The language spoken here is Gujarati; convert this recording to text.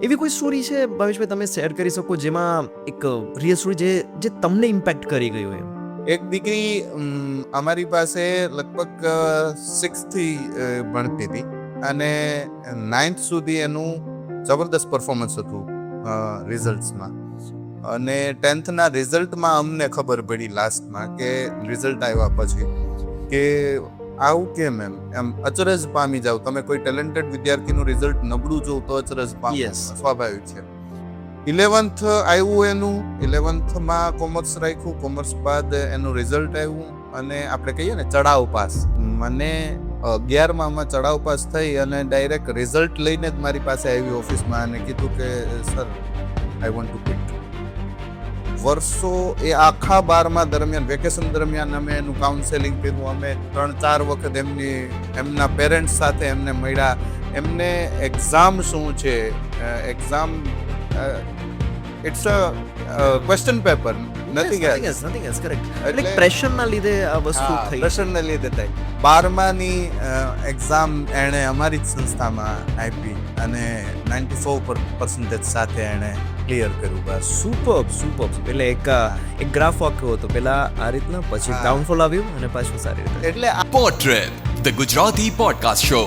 એવી કોઈ સ્ટોરી છે ભાવેશભાઈ તમે શેર કરી શકો જેમાં એક રિયલ સ્ટોરી જે તમને ઇમ્પેક્ટ કરી ગયું એમ? એક દીકરી અમારી પાસે લગભગ 6th થી ભણતી હતી અને 9th સુધી એનું જબરદસ્ત પરફોર્મન્સ હતું રિઝલ્ટ્સમાં, અને 10thના રિઝલ્ટમાં અમને ખબર પડી લાસ્ટમાં કે રિઝલ્ટ આવ્યા પછી કે આવું કેમ એમ અચરજ પામી જાવ. તમે કોઈ ટેલેન્ટેડ વિદ્યાર્થીનું રિઝલ્ટ નબળું જોવ તો અચરજ પામો, Yes. સ્વાભાવિક છે. 11th આવ્યું એનું, 11thમાં કોમર્સ રાખ્યું, કોમર્સ બાદ એનું રિઝલ્ટ આવ્યું અને આપણે કહીએ ને ચડાવ પાસ. મને 11માં ચડાવ પાસ થઈ અને ડાયરેક્ટ રિઝલ્ટ લઈને જ મારી પાસે આવી ઓફિસમાં અને કીધું કે sir I want to quit. વર્ષો એ આખા 12મા દરમિયાન, વેકેશન દરમિયાન અમે એનું કાઉન્સેલિંગ કર્યું. અમે 3-4 વખત એમના પેરેન્ટ્સ સાથે એમને મળ્યા. એમને એક્ઝામ શું છે, exam it's a question paper, Nothing else, correct. એટલે પ્રેશરના લીધે આ વસ્તુ થઈ. પ્રેશરને લીધે થાય. 12માની એક્ઝામ એણે અમારી જ સંસ્થામાં આપી અને 94% સાથે એણે ક્લિયર કર્યું. બસ સુપર. એટલે એક ગ્રાફ આપ્યો હતો, પેલા આ રીતના, પછી ડાઉનફોલ આવ્યું અને પાછું સારી રીતે. એટલે Pod Trip, the Gujarati podcast show.